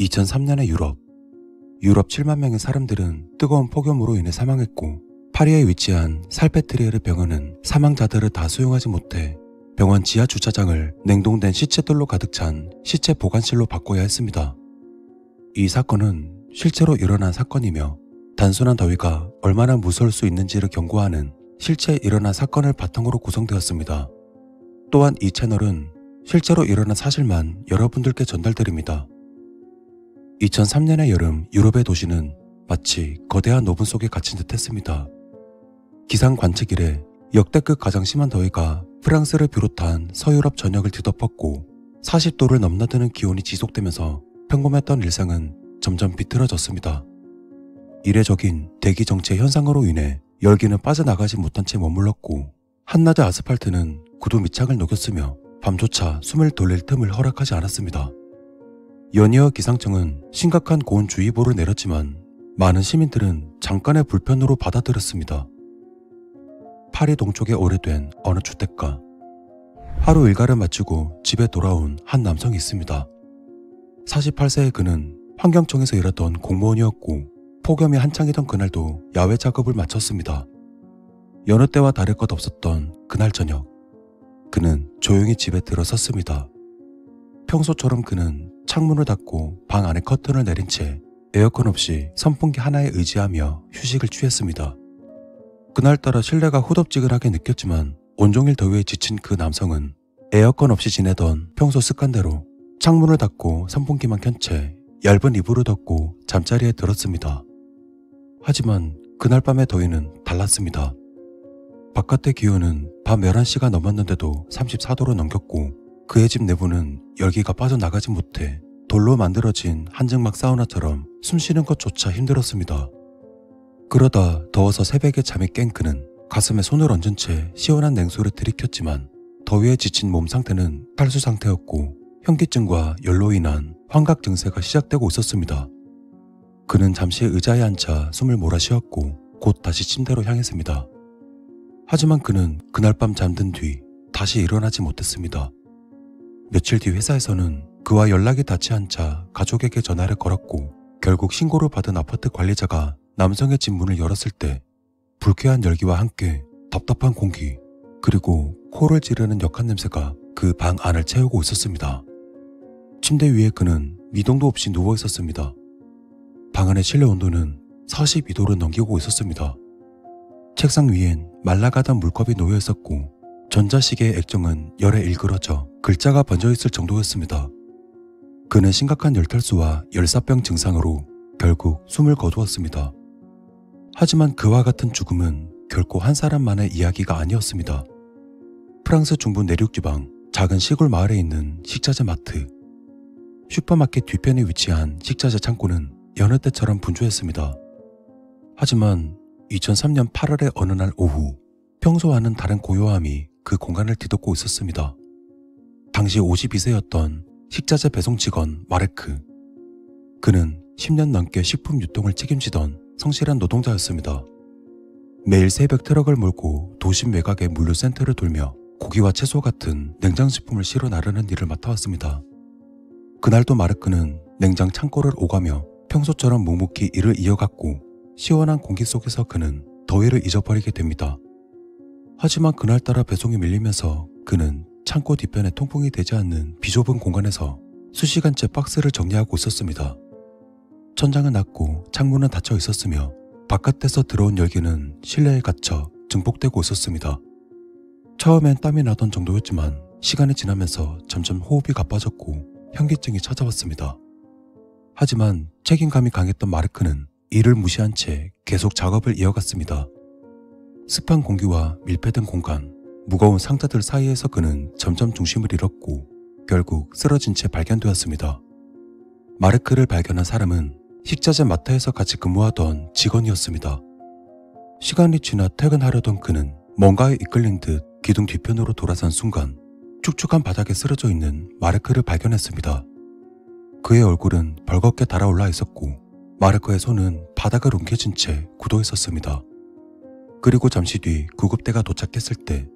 2003년의 유럽 7만 명의 사람들은 뜨거운 폭염으로 인해 사망했고, 파리에 위치한 살페트리에르 병원은 사망자들을 다 수용하지 못해 병원 지하 주차장을 냉동된 시체들로 가득 찬 시체 보관실로 바꿔야 했습니다. 이 사건은 실제로 일어난 사건이며 단순한 더위가 얼마나 무서울 수 있는지를 경고하는 실제 일어난 사건을 바탕으로 구성되었습니다. 또한 이 채널은 실제로 일어난 사실만 여러분들께 전달드립니다. 2003년의 여름, 유럽의 도시는 마치 거대한 오븐 속에 갇힌 듯 했습니다. 기상 관측 이래 역대급 가장 심한 더위가 프랑스를 비롯한 서유럽 전역을 뒤덮었고, 40도를 넘나드는 기온이 지속되면서 평범했던 일상은 점점 비틀어졌습니다. 이례적인 대기 정체 현상으로 인해 열기는 빠져나가지 못한 채 머물렀고, 한낮의 아스팔트는 구두 밑창을 녹였으며 밤조차 숨을 돌릴 틈을 허락하지 않았습니다. 연이어 기상청은 심각한 고온주의보를 내렸지만 많은 시민들은 잠깐의 불편으로 받아들였습니다. 파리 동쪽에 오래된 어느 주택가. 하루 일과를 마치고 집에 돌아온 한 남성이 있습니다. 48세의 그는 환경청에서 일하던 공무원이었고, 폭염이 한창이던 그날도 야외 작업을 마쳤습니다. 여느 때와 다를 것 없었던 그날 저녁, 그는 조용히 집에 들어섰습니다. 평소처럼 그는 창문을 닫고 방 안에 커튼을 내린 채 에어컨 없이 선풍기 하나에 의지하며 휴식을 취했습니다. 그날따라 실내가 후덥지근하게 느꼈지만 온종일 더위에 지친 그 남성은 에어컨 없이 지내던 평소 습관대로 창문을 닫고 선풍기만 켠 채 얇은 이불을 덮고 잠자리에 들었습니다. 하지만 그날 밤의 더위는 달랐습니다. 바깥의 기온은 밤 11시가 넘었는데도 34도로 넘겼고, 그의 집 내부는 열기가 빠져나가지 못해 돌로 만들어진 한증막 사우나처럼 숨쉬는 것조차 힘들었습니다. 그러다 더워서 새벽에 잠이 깬 그는 가슴에 손을 얹은 채 시원한 냉수를 들이켰지만 더위에 지친 몸 상태는 탈수 상태였고, 현기증과 열로 인한 환각 증세가 시작되고 있었습니다. 그는 잠시 의자에 앉아 숨을 몰아쉬었고 곧 다시 침대로 향했습니다. 하지만 그는 그날 밤 잠든 뒤 다시 일어나지 못했습니다. 며칠 뒤 회사에서는 그와 연락이 닿지 않자 가족에게 전화를 걸었고, 결국 신고를 받은 아파트 관리자가 남성의 집 문을 열었을 때 불쾌한 열기와 함께 답답한 공기, 그리고 코를 찌르는 역한 냄새가 그 방 안을 채우고 있었습니다. 침대 위에 그는 미동도 없이 누워 있었습니다. 방 안의 실내 온도는 42도를 넘기고 있었습니다. 책상 위엔 말라가던 물컵이 놓여 있었고, 전자시계의 액정은 열에 일그러져 글자가 번져 있을 정도였습니다. 그는 심각한 열탈수와 열사병 증상으로 결국 숨을 거두었습니다. 하지만 그와 같은 죽음은 결코 한 사람만의 이야기가 아니었습니다. 프랑스 중부 내륙지방 작은 시골 마을에 있는 식자재 마트. 슈퍼마켓 뒤편에 위치한 식자재 창고는 여느 때처럼 분주했습니다. 하지만 2003년 8월의 어느 날 오후, 평소와는 다른 고요함이 그 공간을 뒤덮고 있었습니다. 당시 52세였던 식자재 배송 직원 마르크. 그는 10년 넘게 식품 유통을 책임지던 성실한 노동자였습니다. 매일 새벽 트럭을 몰고 도심 외곽의 물류센터를 돌며 고기와 채소 같은 냉장식품을 실어 나르는 일을 맡아왔습니다. 그날도 마르크는 냉장 창고를 오가며 평소처럼 묵묵히 일을 이어갔고, 시원한 공기 속에서 그는 더위를 잊어버리게 됩니다. 하지만 그날따라 배송이 밀리면서 그는 창고 뒤편에 통풍이 되지 않는 비좁은 공간에서 수시간째 박스를 정리하고 있었습니다. 천장은 낮고 창문은 닫혀 있었으며 바깥에서 들어온 열기는 실내에 갇혀 증폭되고 있었습니다. 처음엔 땀이 나던 정도였지만 시간이 지나면서 점점 호흡이 가빠졌고 현기증이 찾아왔습니다. 하지만 책임감이 강했던 마르크는 이를 무시한 채 계속 작업을 이어갔습니다. 습한 공기와 밀폐된 공간, 무거운 상자들 사이에서 그는 점점 중심을 잃었고 결국 쓰러진 채 발견되었습니다. 마르크를 발견한 사람은 식자재 마트에서 같이 근무하던 직원이었습니다. 시간이 지나 퇴근하려던 그는 뭔가에 이끌린 듯 기둥 뒤편으로 돌아선 순간 축축한 바닥에 쓰러져 있는 마르크를 발견했습니다. 그의 얼굴은 벌겋게 달아올라 있었고 마르크의 손은 바닥을 움켜쥔 채 굳어 있었습니다. 그리고 잠시 뒤 구급대가 도착했을 때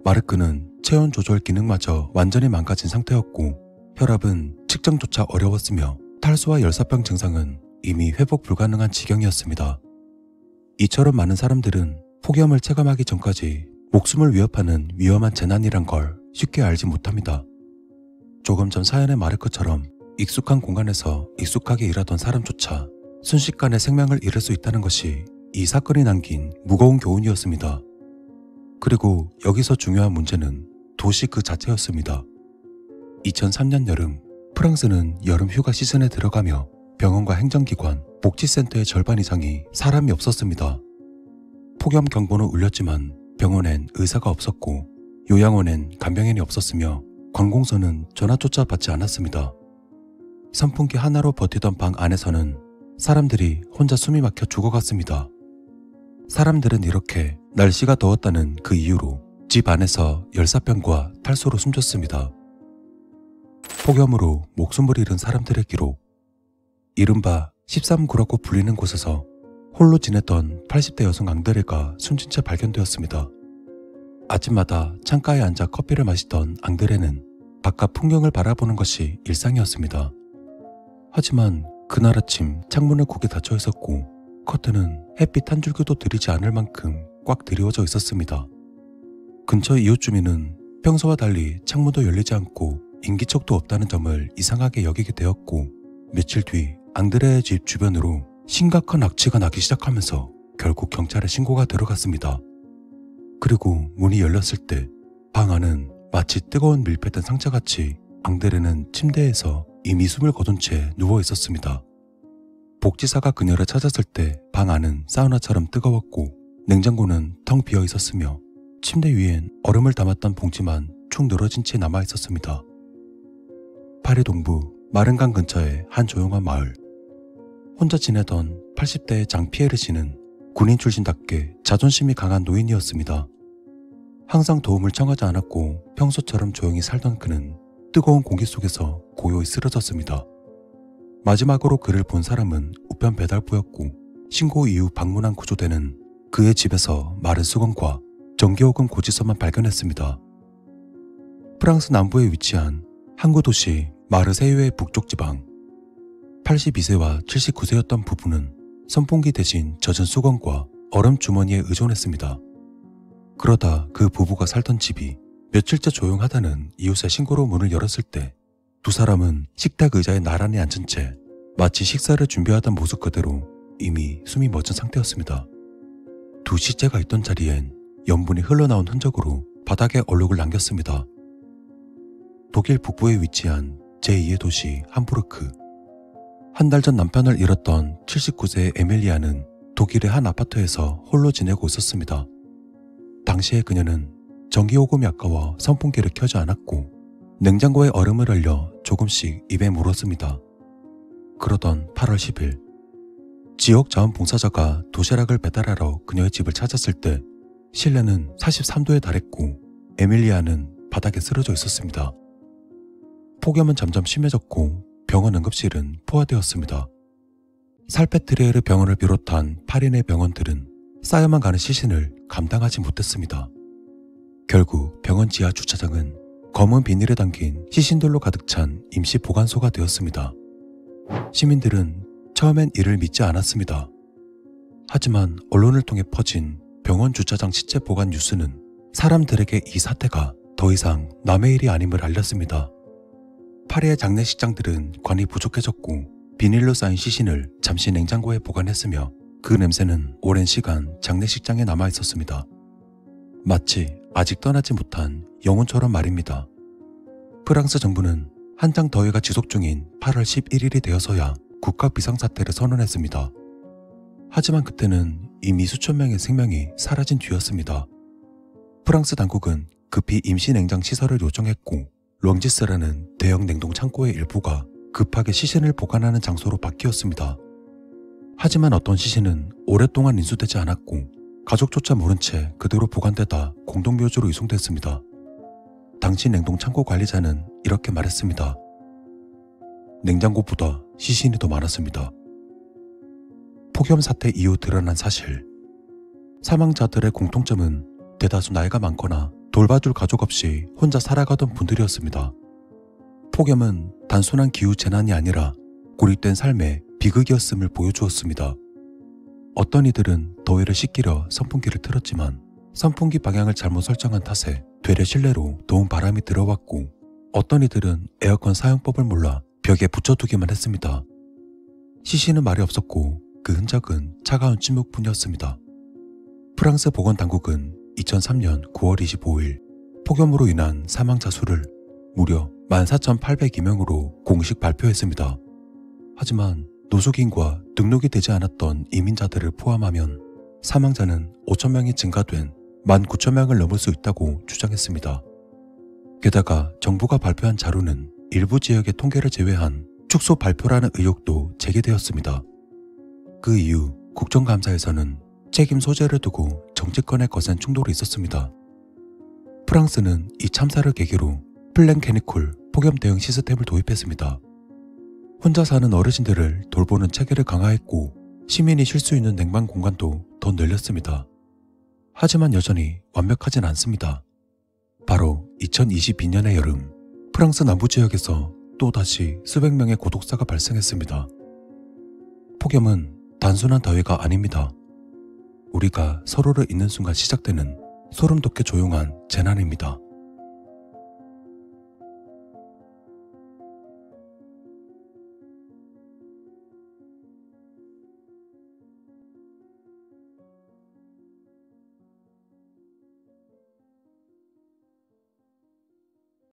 마르크는 체온 조절 기능마저 완전히 망가진 상태였고 혈압은 측정조차 어려웠으며 탈수와 열사병 증상은 이미 회복 불가능한 지경이었습니다. 이처럼 많은 사람들은 폭염을 체감하기 전까지 목숨을 위협하는 위험한 재난이란 걸 쉽게 알지 못합니다. 조금 전 사연에 말할 것처럼 익숙한 공간에서 익숙하게 일하던 사람조차 순식간에 생명을 잃을 수 있다는 것이 이 사건이 남긴 무거운 교훈이었습니다. 그리고 여기서 중요한 문제는 도시 그 자체였습니다. 2003년 여름, 프랑스는 여름 휴가 시즌에 들어가며 병원과 행정기관, 복지센터의 절반 이상이 사람이 없었습니다. 폭염 경보는 울렸지만 병원엔 의사가 없었고 요양원엔 간병인이 없었으며 관공서는 전화조차 받지 않았습니다. 선풍기 하나로 버티던 방 안에서는 사람들이 혼자 숨이 막혀 죽어갔습니다. 사람들은 이렇게 날씨가 더웠다는 그 이유로 집 안에서 열사병과 탈수로 숨졌습니다. 폭염으로 목숨을 잃은 사람들의 기록. 이른바 13구라고 불리는 곳에서 홀로 지냈던 80대 여성 앙드레가 숨진 채 발견되었습니다. 아침마다 창가에 앉아 커피를 마시던 앙드레는 바깥 풍경을 바라보는 것이 일상이었습니다. 하지만 그날 아침 창문은 고개 닫혀 있었고 커튼은 햇빛 한 줄기도 들이지 않을 만큼 꽉 드리워져 있었습니다. 근처 이웃 주민은 평소와 달리 창문도 열리지 않고 인기척도 없다는 점을 이상하게 여기게 되었고 며칠 뒤 앙드레의 집 주변으로 심각한 악취가 나기 시작하면서 결국 경찰에 신고가 들어갔습니다. 그리고 문이 열렸을 때 방 안은 마치 뜨거운 밀폐 된 상자같이 앙드레는 침대에서 이미 숨을 거둔 채 누워 있었습니다. 복지사가 그녀를 찾았을 때 방 안은 사우나처럼 뜨거웠고 냉장고는 텅 비어 있었으며 침대 위엔 얼음을 담았던 봉지만 축 늘어진 채 남아 있었습니다. 파리 동부 마른강 근처의 한 조용한 마을. 혼자 지내던 80대의 장 피에르 씨는 군인 출신답게 자존심이 강한 노인이었습니다. 항상 도움을 청하지 않았고 평소처럼 조용히 살던 그는 뜨거운 공기 속에서 고요히 쓰러졌습니다. 마지막으로 그를 본 사람은 우편 배달부였고 신고 이후 방문한 구조대는 그의 집에서 마른 수건과 전기요금 고지서만 발견했습니다. 프랑스 남부에 위치한 항구 도시 마르세유의 북쪽 지방. 82세와 79세였던 부부는 선풍기 대신 젖은 수건과 얼음 주머니에 의존했습니다. 그러다 그 부부가 살던 집이 며칠째 조용하다는 이웃의 신고로 문을 열었을 때 두 사람은 식탁 의자에 나란히 앉은 채 마치 식사를 준비하던 모습 그대로 이미 숨이 멎은 상태였습니다. 두 시체가 있던 자리엔 염분이 흘러나온 흔적으로 바닥에 얼룩을 남겼습니다. 독일 북부에 위치한 제2의 도시 함부르크. 한 달 전 남편을 잃었던 79세의 에밀리아는 독일의 한 아파트에서 홀로 지내고 있었습니다. 당시에 그녀는 전기요금이 아까워 선풍기를 켜지 않았고 냉장고에 얼음을 얼려 조금씩 입에 물었습니다. 그러던 8월 10일 지역 자원봉사자가 도시락을 배달하러 그녀의 집을 찾았을 때 실내는 43도에 달했고 에밀리아는 바닥에 쓰러져 있었습니다. 폭염은 점점 심해졌고 병원 응급실은 포화되었습니다. 살페트리에르 병원을 비롯한 파리 내 병원들은 쌓여만 가는 시신을 감당하지 못했습니다. 결국 병원 지하 주차장은 검은 비닐에 담긴 시신들로 가득 찬 임시 보관소가 되었습니다. 시민들은 처음엔 이를 믿지 않았습니다. 하지만 언론을 통해 퍼진 병원 주차장 시체 보관 뉴스는 사람들에게 이 사태가 더 이상 남의 일이 아님을 알렸습니다. 파리의 장례식장들은 관이 부족해졌고 비닐로 쌓인 시신을 잠시 냉장고에 보관했으며 그 냄새는 오랜 시간 장례식장에 남아 있었습니다. 마치 아직 떠나지 못한 영혼처럼 말입니다. 프랑스 정부는 한창 더위가 지속 중인 8월 11일이 되어서야 국가 비상사태를 선언했습니다. 하지만 그때는 이미 수천 명의 생명이 사라진 뒤였습니다. 프랑스 당국은 급히 임시 냉장 시설을 요청했고 롱지스라는 대형 냉동 창고의 일부가 급하게 시신을 보관하는 장소로 바뀌었습니다. 하지만 어떤 시신은 오랫동안 인수되지 않았고 가족조차 모른 채 그대로 보관되다 공동묘지로 이송됐습니다. 당시 냉동 창고 관리자는 이렇게 말했습니다. 냉장고보다 시신이 더 많았습니다. 폭염 사태 이후 드러난 사실. 사망자들의 공통점은 대다수 나이가 많거나 돌봐줄 가족 없이 혼자 살아가던 분들이었습니다. 폭염은 단순한 기후 재난이 아니라 고립된 삶의 비극이었음을 보여주었습니다. 어떤 이들은 더위를 식히려 선풍기를 틀었지만 선풍기 방향을 잘못 설정한 탓에 되레 실내로 더운 바람이 들어왔고, 어떤 이들은 에어컨 사용법을 몰라 벽에 붙여두기만 했습니다. 시신은 말이 없었고 그 흔적은 차가운 침묵뿐이었습니다. 프랑스 보건당국은 2003년 9월 25일 폭염으로 인한 사망자 수를 무려 14,802명으로 공식 발표했습니다. 하지만 노숙인과 등록이 되지 않았던 이민자들을 포함하면 사망자는 5,000명이 증가된 19,000명을 넘을 수 있다고 주장했습니다. 게다가 정부가 발표한 자료는 일부 지역의 통계를 제외한 축소 발표라는 의혹도 제기되었습니다. 그 이후 국정감사에서는 책임 소재를 두고 정치권에 거센 충돌이 있었습니다. 프랑스는 이 참사를 계기로 플랜 캐니쿨 폭염 대응 시스템을 도입했습니다. 혼자 사는 어르신들을 돌보는 체계를 강화했고 시민이 쉴 수 있는 냉방 공간도 더 늘렸습니다. 하지만 여전히 완벽하진 않습니다. 바로 2022년의 여름, 프랑스 남부 지역에서 또다시 수백 명의 고독사가 발생했습니다. 폭염은 단순한 더위가 아닙니다. 우리가 서로를 잊는 순간 시작되는 소름 돋게 조용한 재난입니다.